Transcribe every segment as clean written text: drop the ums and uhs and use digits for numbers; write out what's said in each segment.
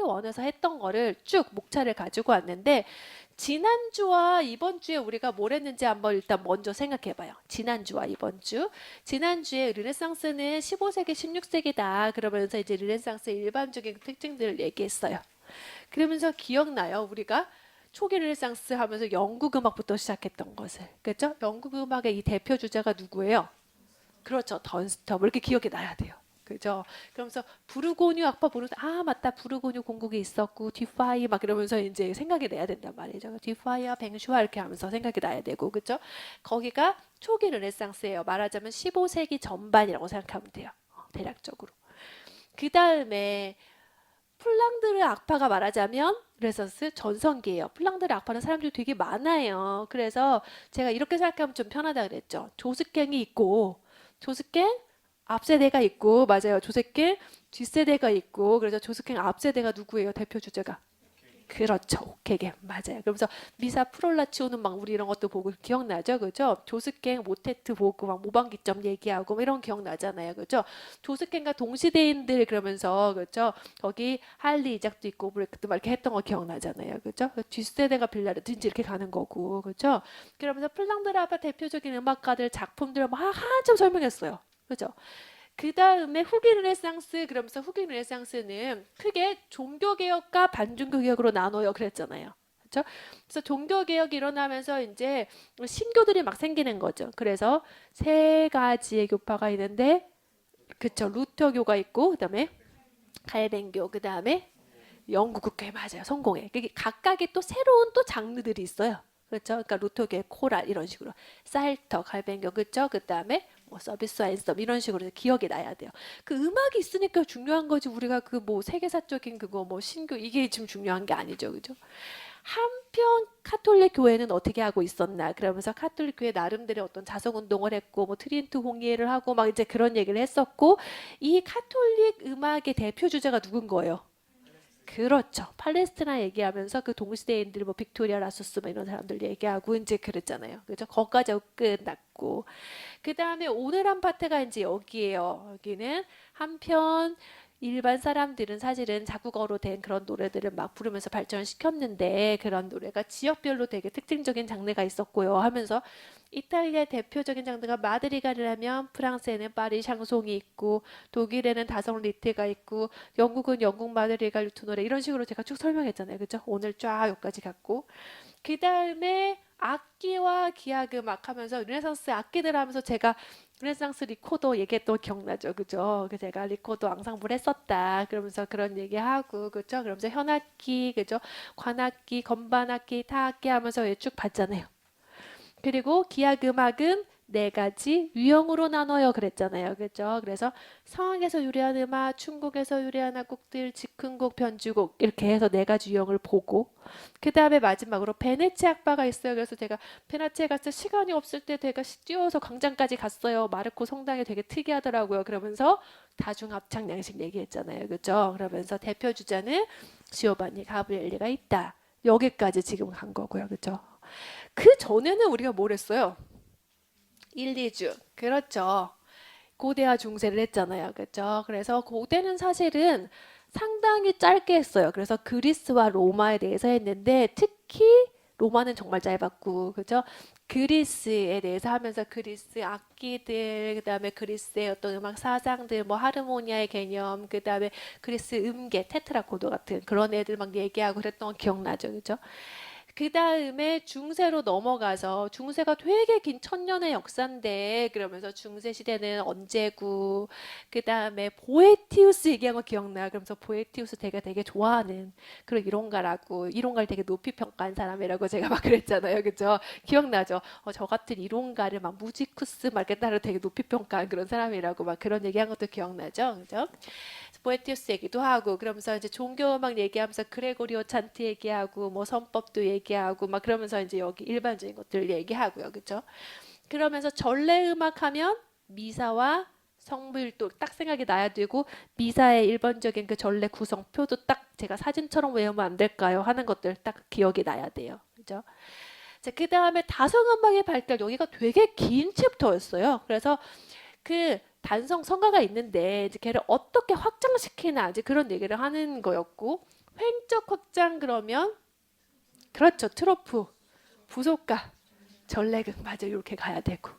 파트 1에서 했던 거를 쭉 목차를 가지고 왔는데 지난주와 이번 주에 우리가 뭘 했는지 한번 일단 먼저 생각해 봐요. 지난주와 이번 주. 지난주에 르네상스는 15세기, 16세기다. 그러면서 이제 르네상스의 일반적인 특징들을 얘기했어요. 그러면서 기억나요? 우리가 초기 르네상스 하면서 영국 음악부터 시작했던 것을. 그렇죠? 영국 음악의 이 대표 주자가 누구예요? 그렇죠. 던스터. 뭐 이렇게 기억이 나야 돼요. 그죠? 그러면서 부르고뉴 악보 부르면서 아 맞다 부르고뉴 공국이 있었고 디파이 막 이러면서 이제 생각이 나야 된단 말이죠. 디파이와 뱅슈아 이렇게 하면서 생각이 나야 되고 그죠? 거기가 초기 르네상스예요. 말하자면 15세기 전반이라고 생각하면 돼요. 대략적으로. 그 다음에 플랑드르 악파가 말하자면 르네상스 전성기예요. 플랑드르 악파는 사람들이 되게 많아요. 그래서 제가 이렇게 생각하면 좀 편하다 그랬죠. 조스갱이 있고 조스갱 앞세대가 있고 맞아요. 조스갱 뒷세대가 있고 그래서 조스갱 앞세대가 누구예요? 대표 주제가. 그렇죠. 오케게 맞아요. 그러면서 미사 프롤라치오는 막 우리 이런 것도 보고 기억나죠, 그죠? 조스갱 모테트 보고 막 모방기점 얘기하고 뭐 이런 기억나잖아요, 그죠? 조스갱과 동시대인들 그러면서 그죠? 거기 할리 이작도 있고 브레이크도 막 이렇게 했던 거 기억나잖아요, 그죠? 뒷세대가 빌라르든지 이렇게 가는 거고, 그죠? 그러면서 플랑드라바 대표적인 음악가들 작품들을 막 한참 설명했어요, 그죠? 그 다음에 후기 르네상스 그러면서 후기 르네상스는 크게 종교개혁과 반종교개혁으로 나눠요 그랬잖아요. 그렇죠? 그래서 종교개혁이 일어나면서 이제 신교들이 막 생기는 거죠. 그래서 세 가지의 교파가 있는데 그쵸 루터교가 있고 그다음에 칼뱅교 그다음에 영국국회 맞아요. 성공회. 그게 각각의 또 새로운 또 장르들이 있어요. 그렇죠? 그러니까 루터교의 코랄 이런 식으로 살터, 갈뱅교 그렇죠? 그다음에 뭐 서비스 앤썸 이런 식으로 기억이 나야 돼요. 그 음악이 있으니까 중요한 거지 우리가 그 뭐 세계사적인 그거 뭐 신교 이게 지금 중요한 게 아니죠. 그죠? 한편 카톨릭 교회는 어떻게 하고 있었나 그러면서 카톨릭 교회 나름대로 어떤 자성 운동을 했고 뭐 트리엔트 홍해를 하고 막 이제 그런 얘기를 했었고 이 카톨릭 음악의 대표 주자가 누군 거예요? 그렇죠. 팔레스티나 얘기하면서 그 동시대인들 뭐 빅토리아 라소스 뭐 이런 사람들 얘기하고 이제 그랬잖아요. 그죠? 거기까지 하고 끝났고 그 다음에 오늘 한 파트가 이제 여기에요. 여기는 한편 일반 사람들은 사실은 자국어로 된 그런 노래들을 막 부르면서 발전시켰는데 그런 노래가 지역별로 되게 특징적인 장르가 있었고요 하면서 이탈리아 대표적인 장르가 마드리가르라면 프랑스에는 파리 샹송이 있고 독일에는 다성 리트가 있고 영국은 영국 마드리갈 루트 노래 이런 식으로 제가 쭉 설명했잖아요. 그죠? 오늘 쫙 여기까지 갔고 그 다음에 악기와 기하음악 하면서 르네상스 악기들 하면서 제가 르네상스 리코더 얘기했던 거 기억나죠, 그죠? 그 제가 리코더 앙상블 했었다. 그러면서 그런 얘기하고, 그죠? 그러면서 현악기, 그죠? 관악기, 건반악기, 타악기 하면서 쭉 봤잖아요. 그리고 기하음악은 네 가지 유형으로 나눠요 그랬잖아요. 그죠? 그래서 성악에서 유래한 음악, 춘곡에서 유래한 악곡들, 즉흥곡, 변주곡 이렇게 해서 네 가지 유형을 보고 그 다음에 마지막으로 베네치아 악바가 있어요. 그래서 제가 베네치아에 갔을 때 시간이 없을 때 제가 뛰어서 광장까지 갔어요. 마르코 성당이 되게 특이하더라고요. 그러면서 다중합창 양식 얘기했잖아요. 그죠? 그러면서 대표 주자는 지오반니 가브리엘리가 있다. 여기까지 지금 간 거고요. 그죠? 그 전에는 우리가 뭘 했어요? 1, 2주. 그렇죠. 고대와 중세를 했잖아요. 그렇죠? 그래서 고대는 사실은 상당히 짧게 했어요. 그래서 그리스와 로마에 대해서 했는데 특히 로마는 정말 짧았고, 그죠? 그리스에 대해서 하면서 그리스 악기들, 그다음에 그리스의 어떤 음악 사상들, 뭐 하르모니아의 개념, 그다음에 그리스 음계, 테트라코도 같은 그런 애들 막 얘기하고 그랬던 거 기억나죠, 그죠? 그 다음에 중세로 넘어가서 중세가 되게 긴 천년의 역사인데 그러면서 중세 시대는 언제고 그 다음에 보에티우스 얘기한 거 기억나? 그러면서 보에티우스 되게 좋아하는 그런 이론가라고 이론가를 되게 높이 평가한 사람이라고 제가 막 그랬잖아요, 그죠? 기억나죠? 저 같은 이론가를 막 무지쿠스 막 이렇게 따로 되게 높이 평가한 그런 사람이라고 막 그런 얘기한 것도 기억나죠, 그죠? 보에티우스 얘기도 하고 그러면서 이제 종교음악 얘기하면서 그레고리오 찬트 얘기하고 뭐 선법도 얘기하고 막 그러면서 이제 여기 일반적인 것들 얘기하고요. 그렇죠? 그러면서 전래 음악 하면 미사와 성부일도 딱 생각이 나야 되고 미사의 일반적인 그 전래 구성표도 딱 제가 사진처럼 외우면 안 될까요? 하는 것들 딱 기억이 나야 돼요. 그죠? 자, 그 다음에 다성음악의 발달 여기가 되게 긴 챕터였어요. 그래서 그 단성 성가가 있는데 이제 걔를 어떻게 확장시키나 이제 그런 얘기를 하는 거였고 횡적 확장 그러면 그렇죠. 트로프, 부속가, 전래극 맞아 이렇게 가야 되고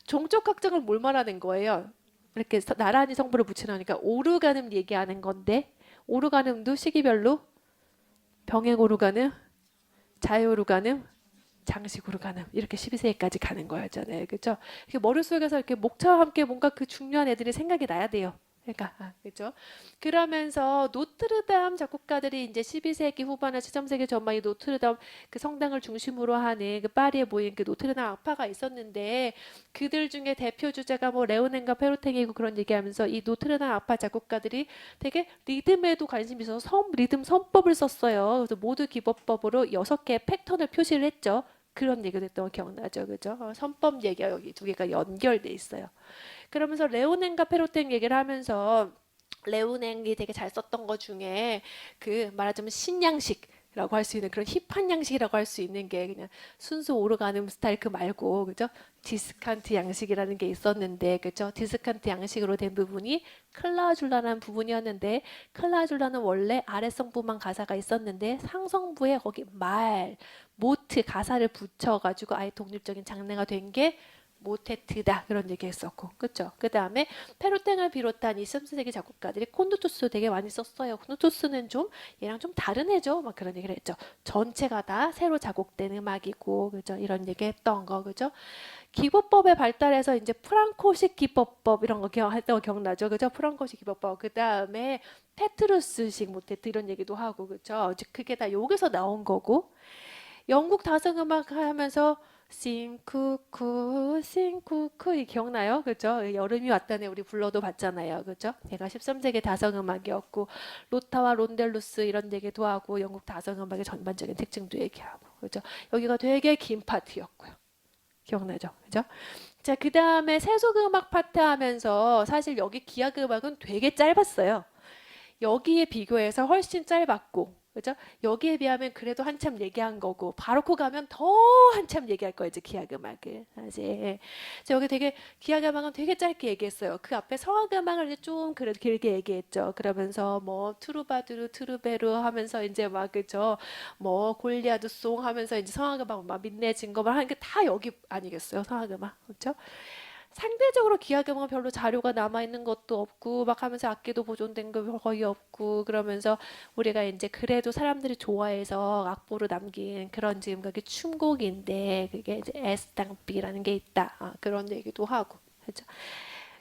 종족 확장은 뭘 말하는 거예요? 이렇게 나란히 성부를 붙여놓으니까 오르가즘 얘기하는 건데 오르가즘도 시기별로 병행 오르가즘, 자유 오르가즘, 장식 오르가즘 이렇게 12세기까지 가는 거였잖아요. 그죠? 머릿속에서 이렇게 목차와 함께 뭔가 그 중요한 애들이 생각이 나야 돼요. 그러니까 그죠? 그러면서 노트르담 작곡가들이 이제 12세기 후반에 13세기 전반에 노트르담 그 성당을 중심으로 하는 그 파리에 모인 그 노트르담 악파가 있었는데 그들 중에 대표 주자가 뭐 레오넨과 페로탱이고 그런 얘기하면서 이 노트르담 악파 작곡가들이 되게 리듬에도 관심이 있어서 리듬 선법을 썼어요. 그래서 모두 기법법으로 6개의 패턴을 표시를 했죠. 그런 얘기도 했던 거 기억나죠, 그죠? 선법 얘기가 여기 두 개가 연결돼 있어요. 그러면서 레오넨과 페로탱 얘기를 하면서 레오넨이 되게 잘 썼던 것 중에 그 말하자면 신양식이라고 할 수 있는 그런 힙한 양식이라고 할 수 있는 게 그냥 순수 오르가즘 스타일 그 말고 그죠? 디스칸트 양식이라는 게 있었는데 그죠? 디스칸트 양식으로 된 부분이 클라줄라라는 부분이었는데 클라줄라는 원래 아래성부만 가사가 있었는데 상성부에 거기 말, 모트 가사를 붙여가지고 아예 독립적인 장르가 된 게 모테트다 그런 얘기 했었고 그렇죠. 그 다음에 페로탱을 비롯한 20세기 작곡가들이 콘두투스 되게 많이 썼어요. 콘두투스는 좀 얘랑 좀 다른 애죠. 막 그런 얘기를 했죠. 전체가 다 새로 작곡된 음악이고 그죠. 이런 얘기 했던 거 그죠. 기법법의 발달에서 이제 프랑코식 기법법 이런 거 했던 거 기억나죠. 그죠. 프랑코식 기법법 그 다음에 페트루스식 모테트 이런 얘기도 하고 그죠. 그게 다 여기서 나온 거고 영국 다성음악 하면서 싱쿠쿠 싱쿠쿠 이 기억나요? 그죠? 여름이 왔다네 우리 불러도 봤잖아요. 그죠? 얘가 13세기 다성음악이었고 로타와 론델루스 이런 얘기도 하고 영국 다성음악의 전반적인 특징도 얘기하고 그죠? 여기가 되게 긴 파트였고요. 기억나죠? 그죠? 자, 그 다음에 세속음악 파트 하면서 사실 여기 기악음악은 되게 짧았어요. 여기에 비교해서 훨씬 짧았고 그죠? 여기에 비하면 그래도 한참 얘기한 거고 바로코 가면 더 한참 얘기할 거예요. 이제 기악음악을 사실 여기 되게 기악음악은 되게 짧게 얘기했어요. 그 앞에 성악음악을 이제 좀 그래도 길게 얘기했죠. 그러면서 뭐 트루바두르 트루베르 하면서 이제 막 그죠? 뭐 골리아드송 하면서 이제 성악음악 막 민낯 증거만 하는 게 다 여기 아니겠어요? 성악음악 그렇죠? 상대적으로 기하음악은 별로 자료가 남아있는 것도 없고 막 하면서 악기도 보존된 거 거의 없고 그러면서 우리가 이제 그래도 사람들이 좋아해서 악보로 남긴 그런 지금 그게 춤곡인데 그게 이제 에스탕비라는 게 있다 그런 얘기도 하고 그죠.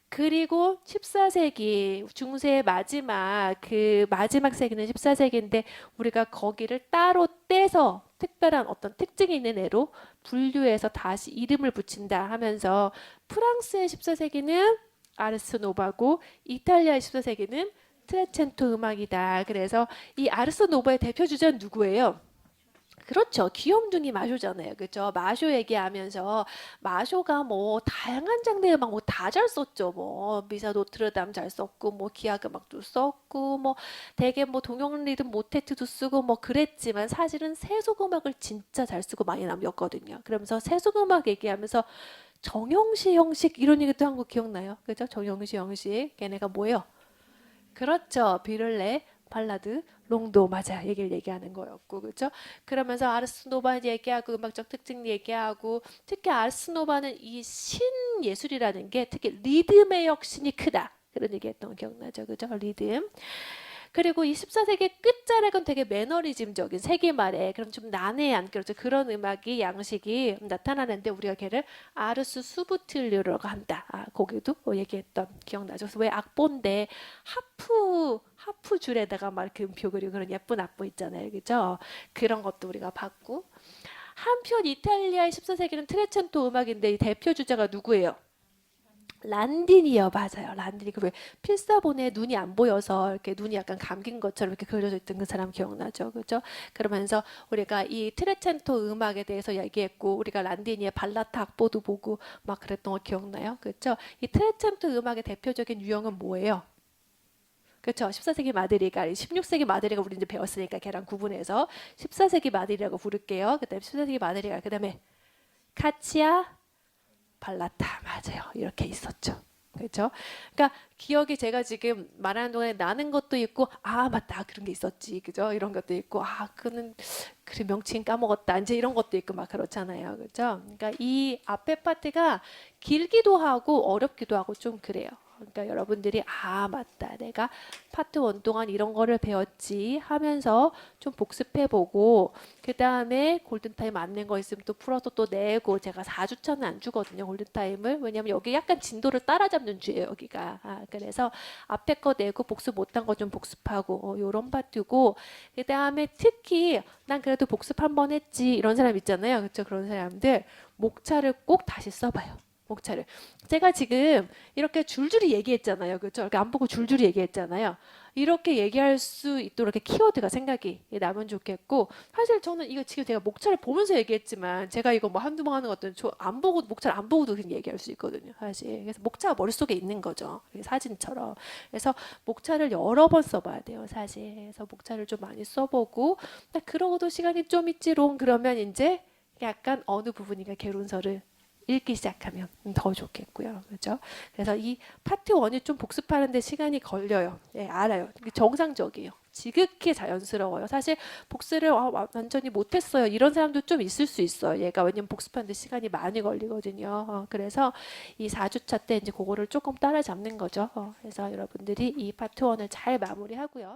그리고 14세기 중세의 마지막 그 마지막 세기는 14세기인데 우리가 거기를 따로 떼서 특별한 어떤 특징이 있는 애로 분류해서 다시 이름을 붙인다 하면서 프랑스의 14세기는 아르스 노바고 이탈리아의 14세기는 트레첸토 음악이다. 그래서 이 아르스 노바의 대표 주자는 누구예요? 그렇죠. 귀염둥이 마쇼잖아요. 그죠? 마쇼 얘기하면서 마쇼가 뭐 다양한 장르의 음악 뭐 다 잘 썼죠. 뭐 미사 노트르담 잘 썼고 뭐 기악 음악도 썼고 뭐 되게 뭐 동양 리듬 모테트도 쓰고 뭐 그랬지만 사실은 세속 음악을 진짜 잘 쓰고 많이 남겼거든요. 그러면서 세속 음악 얘기하면서 정영시 형식 이런 얘기도 한 거 기억나요? 그죠? 정영시 형식 걔네가 뭐예요? 그렇죠. 비를레, 발라드, 롱도 맞아 얘기를 얘기하는 거였고 그렇죠. 그러면서 아르스노바 얘기하고 음악적 특징 얘기하고 특히 아르스노바는 이 신예술이라는 게 특히 리듬의 혁신이 크다 그런 얘기했던 거 기억나죠. 그죠? 리듬. 그리고 이 14세기 끝자락은 되게 매너리즘적인 세기 말에 그럼 좀 난해한 그렇죠. 그런 음악이 양식이 나타나는데 우리가 걔를 아르스 수부틸류라고 한다. 거기도 얘기했던 기억나죠. 그래서 왜 악보인데 하프 줄에다가 막 금표 그리고 그런 예쁜 악보 있잖아요. 그죠? 그런 것도 우리가 봤고 한편 이탈리아의 14세기는 트레첸토 음악인데 이 대표 주자가 누구예요? 란딘이요, 맞아요. 란딘이 그 왜 필사본에 눈이 안 보여서 이렇게 눈이 약간 감긴 것처럼 이렇게 그려져 있던 그 사람 기억나죠, 그죠? 그러면서 우리가 이 트레첸토 음악에 대해서 얘기했고 우리가 란딘이의 발라타 악보도 보고 막 그랬던 거 기억나요, 그죠? 이 트레첸토 음악의 대표적인 유형은 뭐예요? 그렇죠. 14세기 마드리가 16세기 마드리가 우리 이제 배웠으니까 걔랑 구분해서 14세기 마드리라고 부를게요. 그다음에 14세기 마드리가 그다음에 카치아 발라타 맞아요. 이렇게 있었죠. 그렇죠? 그러니까 기억이 제가 지금 말하는 동안에 나는 것도 있고, 아, 맞다. 그런 게 있었지. 그죠? 이런 것도 있고, 아, 그는 그래 명칭 까먹었다. 이제 이런 것도 있고 막 그렇잖아요. 그죠? 그러니까 이 앞에 파트가 길기도 하고 어렵기도 하고 좀 그래요. 그러니까 여러분들이 아, 맞다. 내가 파트 1 동안 이런 거를 배웠지 하면서 좀 복습해보고 그다음에 골든타임 안 낸 거 있으면 또 풀어서 또 내고 제가 4주차는 안 주거든요. 골든타임을. 왜냐면 여기 약간 진도를 따라잡는 주예요. 여기가. 그래서 앞에 거 내고 복습 못한 거 좀 복습하고 요런 파트고 그다음에 특히 난 그래도 복습 한 번 했지 이런 사람 있잖아요. 그렇죠? 그런 사람들 목차를 꼭 다시 써봐요. 목차를. 제가 지금 이렇게 줄줄이 얘기했잖아요. 그렇죠? 이렇게 안 보고 줄줄이 얘기했잖아요. 이렇게 얘기할 수 있도록 이렇게 키워드가 생각이 나면 좋겠고 사실 저는 이거 지금 제가 목차를 보면서 얘기했지만 제가 이거 뭐 한두 번 하는 것들은 저 안 보고 목차를 안 보고도 그냥 얘기할 수 있거든요. 사실. 그래서 목차가 머릿속에 있는 거죠. 사진처럼. 그래서 목차를 여러 번 써봐야 돼요. 사실. 그래서 목차를 좀 많이 써보고 그러고도 시간이 좀 있지롱 그러면 이제 약간 어느 부분인가 개론서를 읽기 시작하면 더 좋겠고요. 그렇죠? 그래서 이 파트 1이 좀 복습하는데 시간이 걸려요. 예, 알아요. 이게 정상적이에요. 지극히 자연스러워요. 사실 복습을 완전히 못했어요. 이런 사람도 좀 있을 수 있어요. 얘가 왜냐면 복습하는데 시간이 많이 걸리거든요. 그래서 이 4주차 때 이제 그거를 조금 따라잡는 거죠. 그래서 여러분들이 이 파트 1을 잘 마무리하고요.